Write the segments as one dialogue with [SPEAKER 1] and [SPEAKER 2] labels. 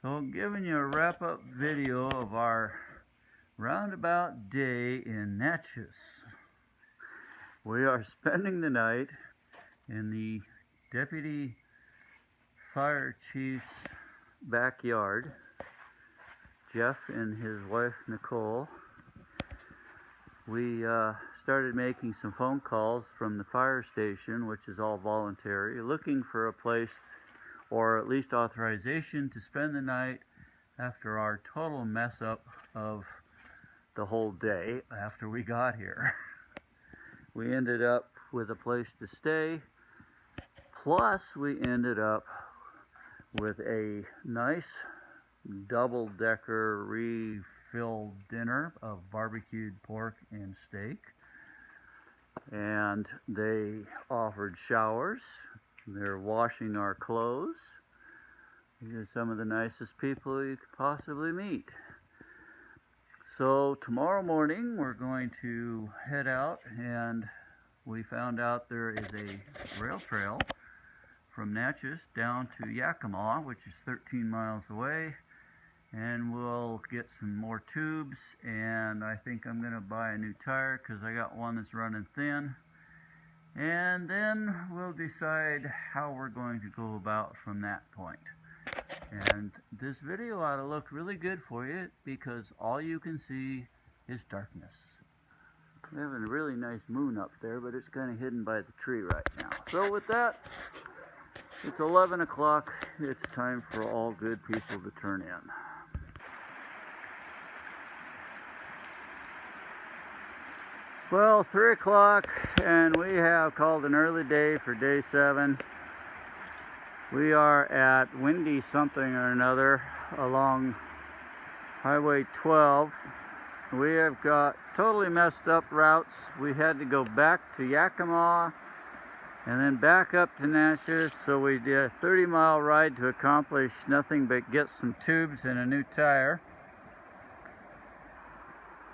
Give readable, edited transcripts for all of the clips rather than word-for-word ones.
[SPEAKER 1] So giving you a wrap-up video of our roundabout day in Naches. We are spending the night in the Deputy Fire Chief's backyard. Jeff and his wife Nicole. We started making some phone calls from the fire station, which is all voluntary, looking for a place or at least authorization to spend the night after our total mess up of the whole day after we got here. We ended up with a place to stay, plus we ended up with a nice double-decker refilled dinner of barbecued pork and steak, and they offered showers. They're washing our clothes. These are some of the nicest people you could possibly meet. So tomorrow morning we're going to head out, and we found out there is a rail trail from Naches down to Yakima, which is 13 miles away, and we'll get some more tubes, and I think I'm going to buy a new tire because I got one that's running thin. And then we'll decide how we're going to go about from that point. And this video ought to look really good for you because all you can see is darkness. We're having a really nice moon up there, but it's kind of hidden by the tree right now. So with that, it's 11 o'clock. It's time for all good people to turn in. Well, 3 o'clock, and we have called an early day for day 7. We are at Windy something or another along Highway 12. We have got totally messed up routes. We had to go back to Yakima and then back up to Naches, so we did a 30-mile ride to accomplish nothing but get some tubes and a new tire.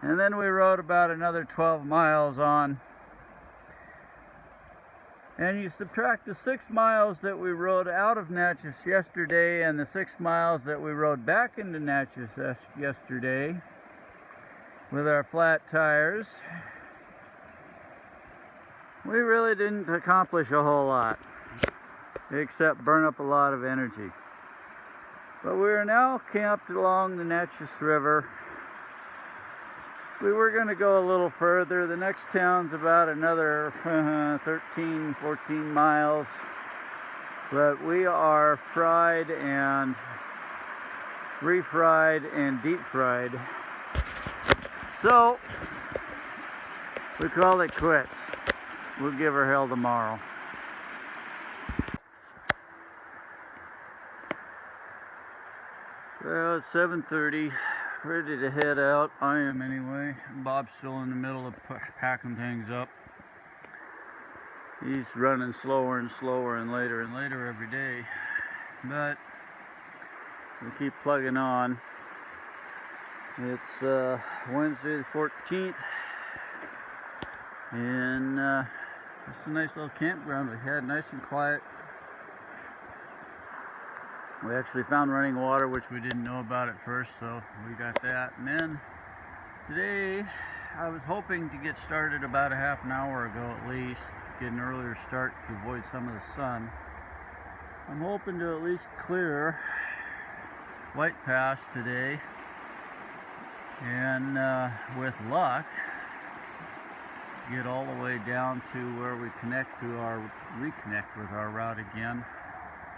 [SPEAKER 1] And then we rode about another 12 miles on. And you subtract the 6 miles that we rode out of Naches yesterday and the 6 miles that we rode back into Naches yesterday with our flat tires. We really didn't accomplish a whole lot, except burn up a lot of energy. But we are now camped along the Naches River. We were going to go a little further. The next town's about another 13, 14 miles. But we are fried and refried and deep fried. So, we call it quits. We'll give her hell tomorrow. Well, it's 7:30. Ready to head out. I am anyway. Bob's still in the middle of packing things up. He's running slower and slower and later every day. But we keep plugging on. It's Wednesday the 14th. And it's a nice little campground we had, nice and quiet. We actually found running water, which we didn't know about at first, so we got that. And then today, I was hoping to get started about a half an hour ago at least, get an earlier start to avoid some of the sun. I'm hoping to at least clear Whidbey Pass today, and with luck, get all the way down to where we reconnect with our route again.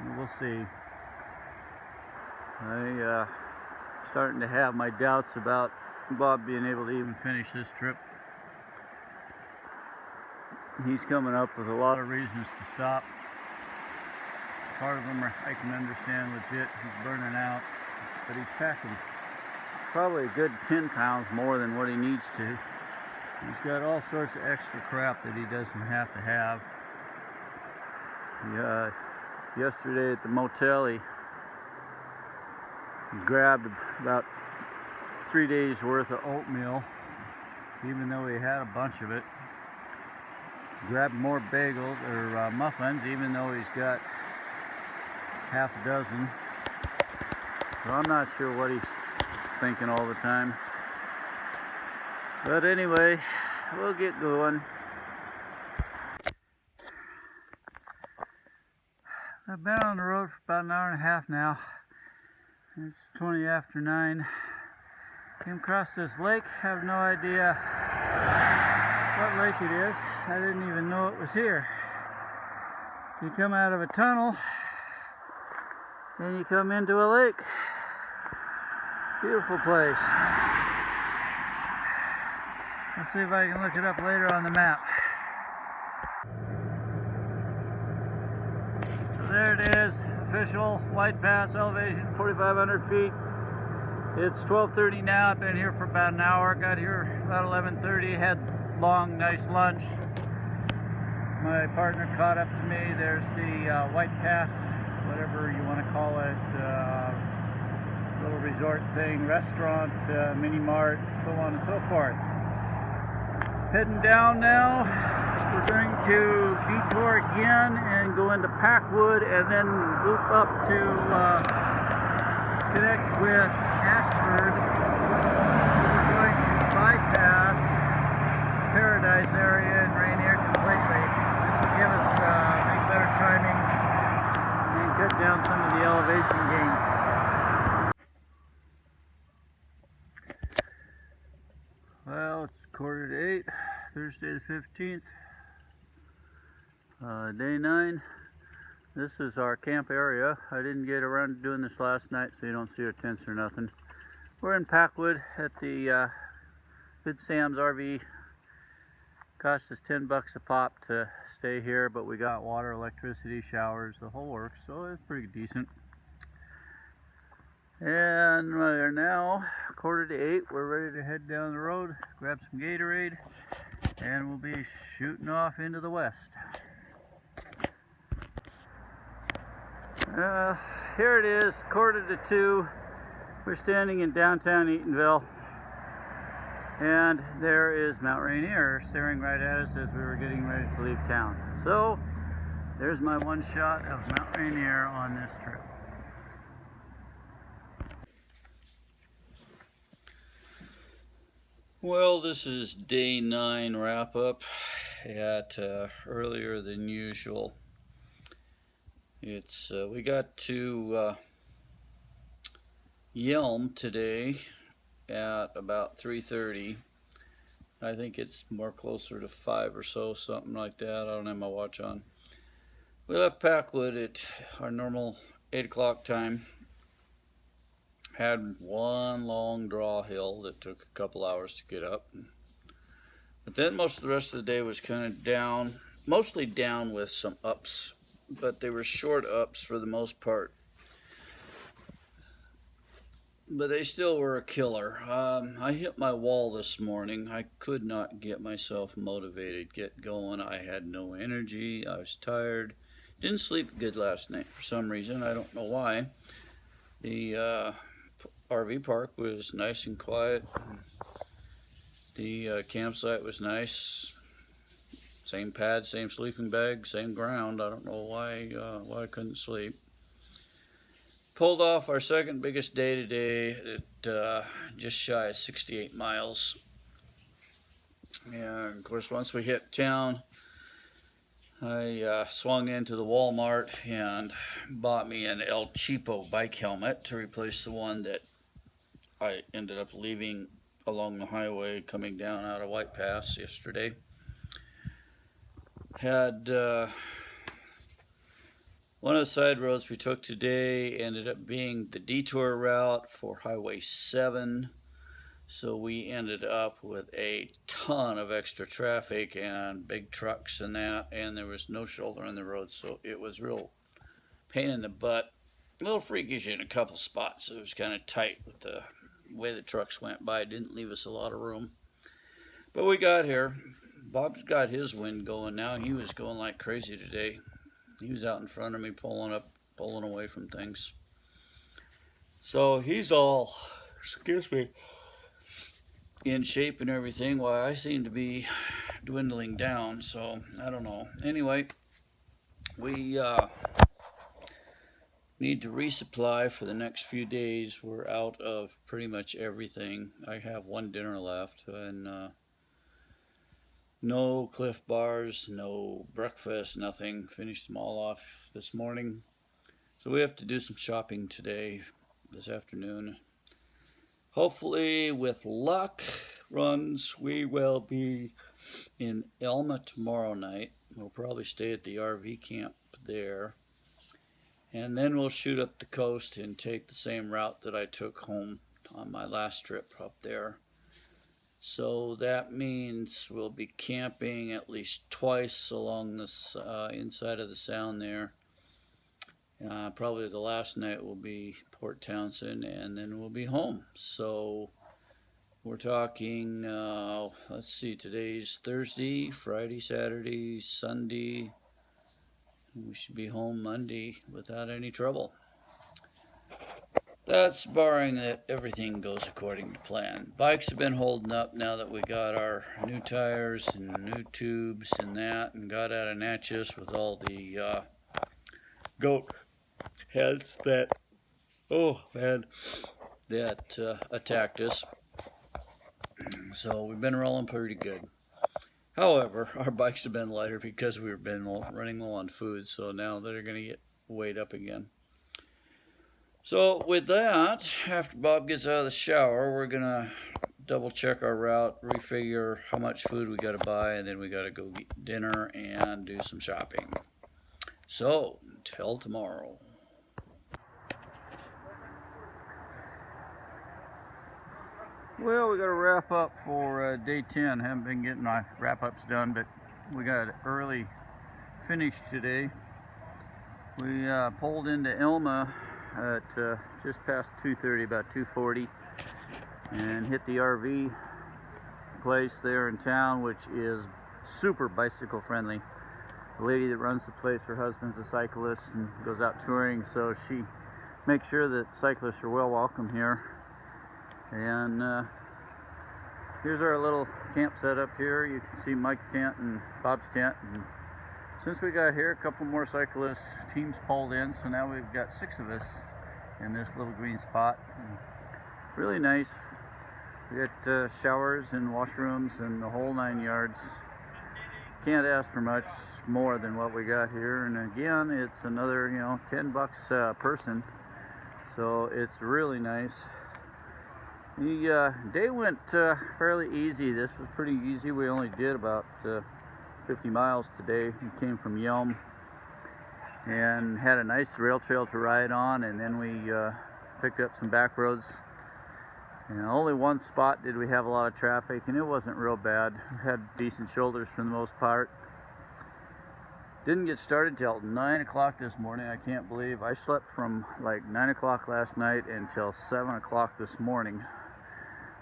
[SPEAKER 1] And we'll see. I'm starting to have my doubts about Bob being able to even finish this trip. He's coming up with a lot of reasons to stop. Part of them I can understand legit. He's burning out, but he's packing probably a good 10 pounds more than what he needs to. He's got all sorts of extra crap that he doesn't have to have. Yesterday at the motel, he grabbed about 3 days worth of oatmeal, even though he had a bunch of it. Grabbed more bagels or muffins, even though he's got half a dozen. So I'm not sure what he's thinking all the time. But anyway, we'll get going. I've been on the road for about an hour and a half now. It's 20 after 9. Came across this lake, have no idea what lake it is. I didn't even know it was here. You come out of a tunnel, then you come into a lake. Beautiful place. Let's see if I can look it up later on the map. So there it is, official Whidbey Pass elevation, 4,500 feet. It's 12:30 now. I've been here for about an hour. Got here about 11:30. Had long, nice lunch. My partner caught up to me. There's the Whidbey Pass, whatever you want to call it, little resort thing, restaurant, mini mart, so on and so forth. Heading down now. We're going to detour again and go into Packwood and then loop up to connect with Ashford. We're going to bypass Paradise area in Rainier completely. This will give us make better timing and cut down some of the elevation gain. Well, it's 7:45, Thursday the 15th, day 9. This is our camp area. I didn't get around to doing this last night, so you don't see our tents or nothing. We're in Packwood at the Good Sam's RV. Cost us $10 a pop to stay here, but we got water, electricity, showers, the whole works, so it's pretty decent. And we're now 7:45. We're ready to head down the road, grab some Gatorade, and we'll be shooting off into the west. Here it is, 1:45. We're standing in downtown Eatonville, and there is Mount Rainier staring right at us as we were getting ready to leave town. So there's my one shot of Mount Rainier on this trip. Well, this is day 9 wrap up at earlier than usual. It's we got to Elma today at about 3:30. I think it's more closer to 5 or so, something like that. I don't have my watch on. We left Packwood at our normal 8 o'clock time. Had one long draw hill that took a couple hours to get up. But then most of the rest of the day was kind of down, mostly down with some ups, but they were short ups for the most part. But they still were a killer. I hit my wall this morning. I could not get myself motivated, get going. I had no energy. I was tired. Didn't sleep good last night for some reason. I don't know why. The RV park was nice and quiet. The campsite was nice. Same pad, same sleeping bag, same ground. I don't know why I couldn't sleep. Pulled off our second biggest day today at just shy of 68 miles. And of course, once we hit town, I swung into the Walmart and bought me an El Cheapo bike helmet to replace the one that I ended up leaving along the highway coming down out of Whidbey Pass yesterday. Had one of the side roads we took today ended up being the detour route for Highway 7. So we ended up with a ton of extra traffic and big trucks and that, and there was no shoulder in the road, so it was real pain in the butt. A little freakish in a couple spots. It was kind of tight with the way the trucks went by. It didn't leave us a lot of room. But we got here. Bob's got his wind going now. He was going like crazy today. He was out in front of me pulling away from things. So he's all, excuse me, in shape and everything, while I seem to be dwindling down, so I don't know. Anyway, we need to resupply for the next few days. We're out of pretty much everything. I have one dinner left, and no Cliff Bars, no breakfast, nothing. Finished them all off this morning. So we have to do some shopping today, this afternoon. Hopefully, with luck, runs, we will be in Elma tomorrow night. We'll probably stay at the RV camp there. And then we'll shoot up the coast and take the same route that I took home on my last trip up there. So that means we'll be camping at least twice along this inside of the sound there. Probably the last night will be Port Townsend, and then we'll be home. So we're talking, let's see, today's Thursday, Friday, Saturday, Sunday. We should be home Monday without any trouble. That's barring that everything goes according to plan. Bikes have been holding up now that we got our new tires and new tubes and that, and got out of Naches with all the goat heads that, attacked us. So we've been rolling pretty good. However, our bikes have been lighter because we've been running low on food, so now they're going to get weighed up again. So with that, after Bob gets out of the shower, we're going to double check our route, refigure how much food we got to buy, and then we got to go get dinner and do some shopping. So, until tomorrow. Well, we got to wrap up for day 10. Haven't been getting my wrap-ups done, but we got an early finish today. We pulled into Elma at just past 2:30, about 2:40, and hit the RV place there in town, which is super bicycle friendly. The lady that runs the place, her husband's a cyclist and goes out touring, so she makes sure that cyclists are well welcome here. And here's our little camp setup here. You can see Mike's tent and Bob's tent. And since we got here, a couple more cyclist teams pulled in, so now we've got 6 of us in this little green spot. And really nice. We got showers and washrooms and the whole 9 yards. Can't ask for much more than what we got here. And again, it's another, $10 a person, so it's really nice. The day went fairly easy. This was pretty easy. We only did about 50 miles today. We came from Elma and had a nice rail trail to ride on, and then we picked up some back roads. And only one spot did we have a lot of traffic, and it wasn't real bad. We had decent shoulders for the most part. Didn't get started till 9 o'clock this morning. I can't believe I slept from like 9 o'clock last night until 7 o'clock this morning.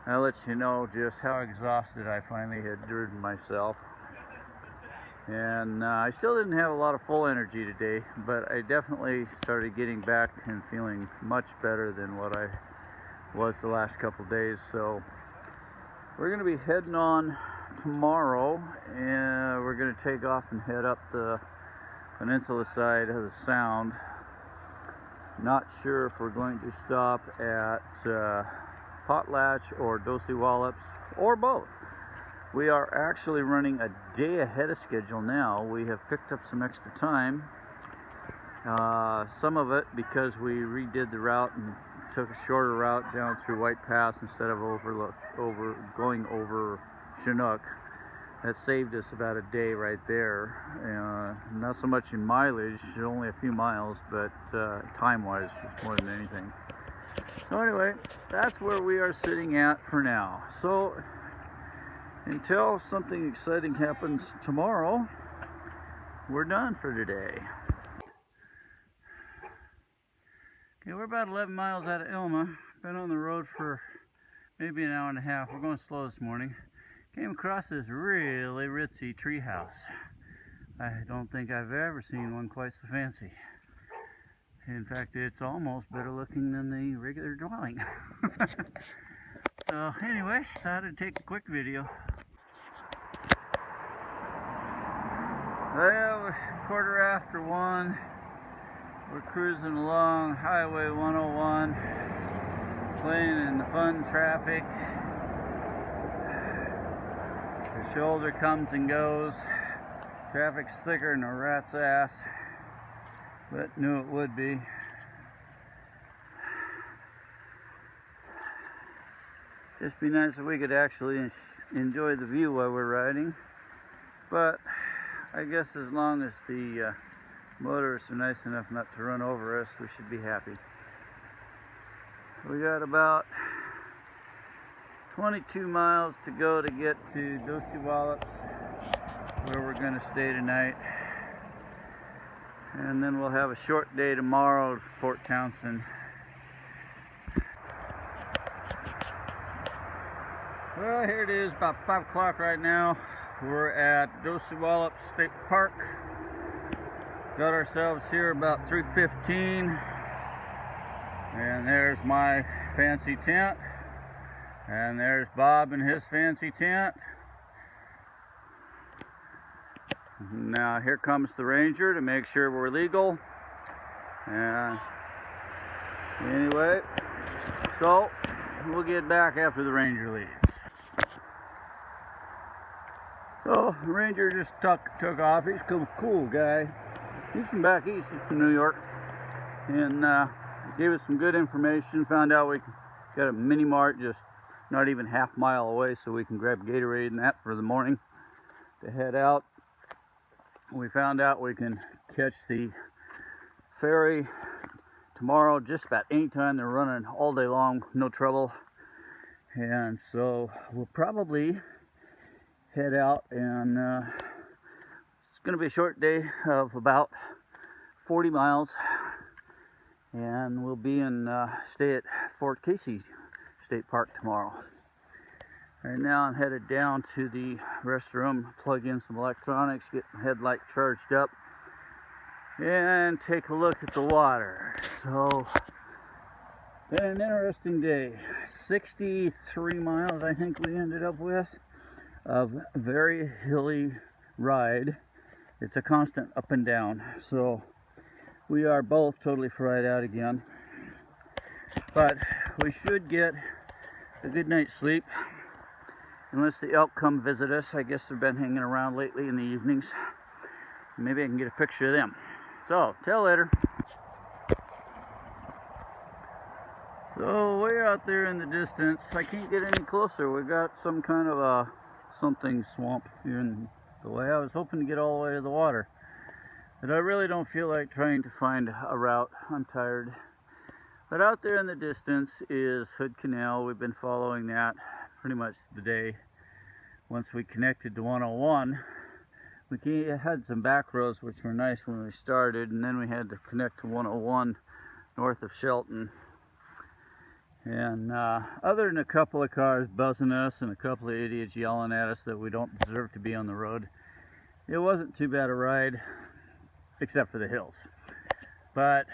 [SPEAKER 1] I'll let you know just how exhausted I finally had driven myself. And I still didn't have a lot of full energy today, but I definitely started getting back and feeling much better than what I was the last couple days. So we're going to be heading on tomorrow, and we're going to take off and head up the peninsula side of the sound. Not sure if we're going to stop at Potlatch or Dosewallips or both. We are actually running a day ahead of schedule now. We have picked up some extra time. Some of it because we redid the route and took a shorter route down through Whidbey Pass instead of going over Chinook. That saved us about a day right there. Not so much in mileage, only a few miles, but time-wise, just more than anything. So anyway, that's where we are sitting at for now. So until something exciting happens tomorrow, we're done for today. Okay, we're about 11 miles out of Elma. Been on the road for maybe an hour and a half. We're going slow this morning. Came across this really ritzy tree house. I don't think I've ever seen one quite so fancy. In fact, it's almost better looking than the regular dwelling. So anyway, thought I'd take a quick video. Well, 1:15. We're cruising along Highway 101, playing in the fun traffic. The shoulder comes and goes. Traffic's thicker than a rat's ass, but knew it would be. Just be nice if we could actually enjoy the view while we're riding, but I guess as long as the motorists are nice enough not to run over us, we should be happy. We got about 22 miles to go to get to Dosewallips, where we're going to stay tonight, and then we'll have a short day tomorrow to Port Townsend. Well, here it is, about 5 o'clock right now. We're at Dosewallips State Park. Got ourselves here about 3:15. And there's my fancy tent. And there's Bob and his fancy tent. Now here comes the ranger to make sure we're legal. And anyway, so we'll get back after the ranger leaves. So the ranger just took off. He's a cool guy. He's from back east, he's from New York, and gave us some good information. Found out we got a mini mart just not even half mile away, so we can grab Gatorade and that for the morning to head out. We found out we can catch the ferry tomorrow just about any time. They're running all day long, no trouble. And so we'll probably head out, and it's going to be a short day of about 40 miles, and we'll be in stay at Fort Casey State Park tomorrow. Right now I'm headed down to the restroom, plug in some electronics, get my headlight charged up, and take a look at the water. So, been an interesting day. 63 miles I think we ended up with of a very hilly ride. It's a constant up and down, so we are both totally fried out again, but we should get a good night's sleep unless the elk come visit us. I guess they've been hanging around lately in the evenings. Maybe I can get a picture of them. So till later. So way out there in the distance, I can't get any closer. We got some kind of a something swamp here in the way. I was hoping to get all the way to the water, but I really don't feel like trying to find a route. I'm tired. But out there in the distance is Hood Canal. We've been following that pretty much the day. Once we connected to 101, we had some back roads which were nice when we started, and then we had to connect to 101 north of Shelton. And other than a couple of cars buzzing us and a couple of idiots yelling at us that we don't deserve to be on the road, it wasn't too bad a ride, except for the hills. But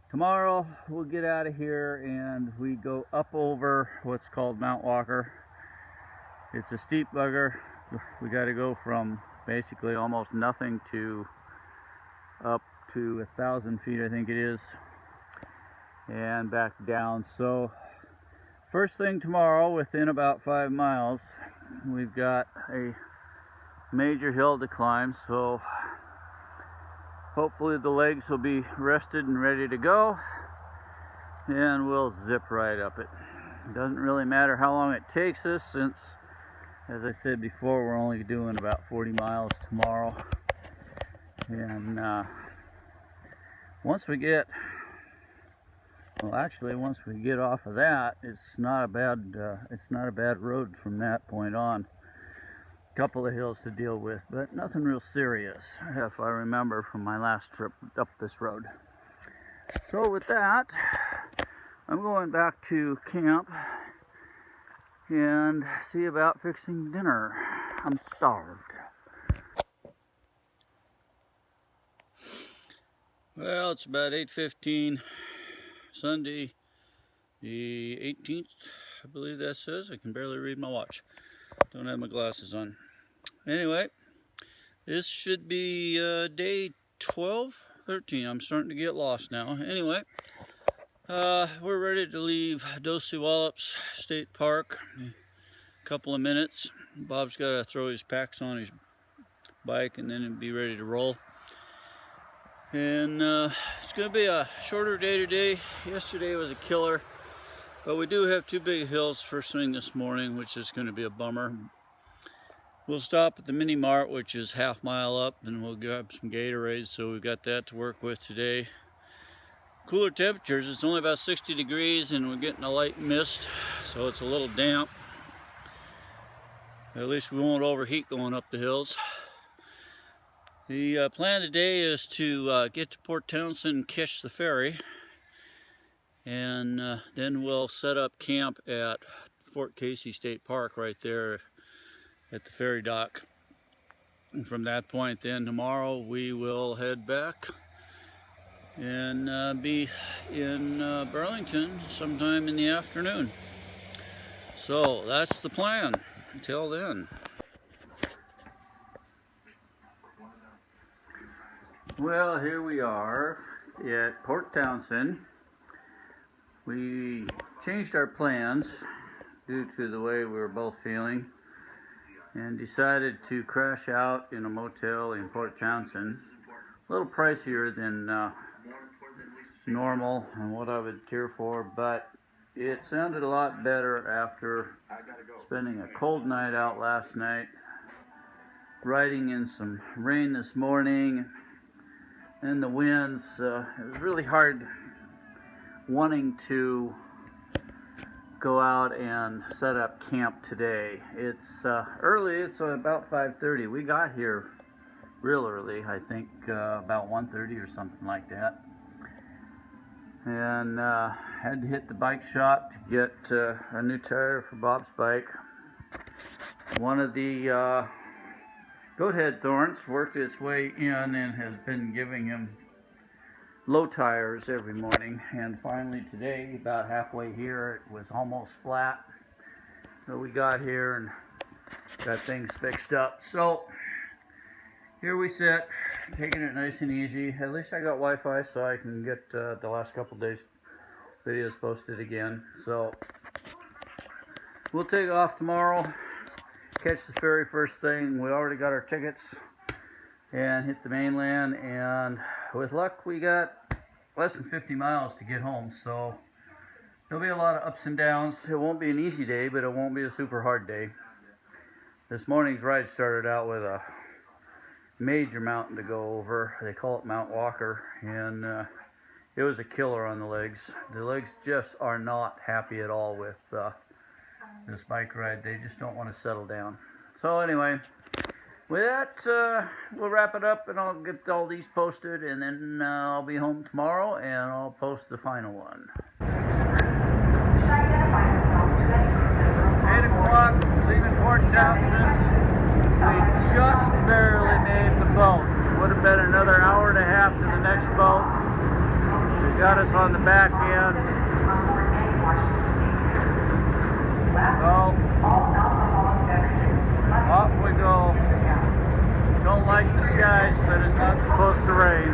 [SPEAKER 1] tomorrow we'll get out of here and we go up over what's called Mount Walker. It's a steep bugger. We got to go from basically almost nothing to up to 1,000 feet, I think it is, and back down. So first thing tomorrow, within about 5 miles, we've got a major hill to climb, so hopefully the legs will be rested and ready to go, and we'll zip right up it. It doesn't really matter how long it takes us, since, as I said before, we're only doing about 40 miles tomorrow. And once we get off of that, it's not a bad road from that point on. A couple of hills to deal with, but nothing real serious, if I remember from my last trip up this road. So with that, I'm going back to camp and see about fixing dinner. I'm starved. Well, it's about 8:15, Sunday the 18th, I believe that says. I can barely read my watch. Don't have my glasses on. Anyway, this should be day 12 13. I'm starting to get lost now. Anyway, we're ready to leave Dosewallips State Park in a couple of minutes. Bob's got to throw his packs on his bike and then he'll be ready to roll. And it's going to be a shorter day today. Yesterday was a killer, but we do have two big hills first thing this morning, which is going to be a bummer. We'll stop at the mini mart, which is half mile up, and we'll grab some Gatorade, so we've got that to work with today. Cooler temperatures, it's only about 60 degrees and we're getting a light mist, so it's a little damp. At least we won't overheat going up the hills. The plan today is to get to Port Townsend, catch the ferry, and then we'll set up camp at Fort Casey State Park right there at the ferry dock. And from that point then tomorrow we will head back and be in Burlington sometime in the afternoon. So that's the plan until then. Well, here we are at Port Townsend. We changed our plans due to the way we were both feeling and decided to crash out in a motel in Port Townsend. A little pricier than normal and what I would care for, but it sounded a lot better after spending a cold night out last night, riding in some rain this morning, and the winds. It was really hard wanting to go out and set up camp today. It's early, it's about 5:30. We got here real early, I think about 1:30 or something like that. And had to hit the bike shop to get a new tire for Bob's bike. One of the goat head thorns worked its way in and has been giving him low tires every morning, and finally today, about halfway here, it was almost flat. So we got here and got things fixed up. So here we sit, taking it nice and easy. At least I got Wi-Fi so I can get the last couple days videos posted again. So we'll take off tomorrow, catch the ferry first thing. We already got our tickets and hit the mainland, and with luck we got less than 50 miles to get home, so there'll be a lot of ups and downs. It won't be an easy day, but it won't be a super hard day. This morning's ride started out with a major mountain to go over. They call it Mount Walker, and it was a killer on the legs. The legs just are not happy at all with this bike ride. They just don't want to settle down. So anyway, with that, we'll wrap it up, and I'll get all these posted, and then I'll be home tomorrow, and I'll post the final one. 8 o'clock, leaving Port Townsend. We just barely made the boat. Would have been another hour and a half to the next boat. They got us on the back end. So, off we go. Don't like the skies, but it's not supposed to rain.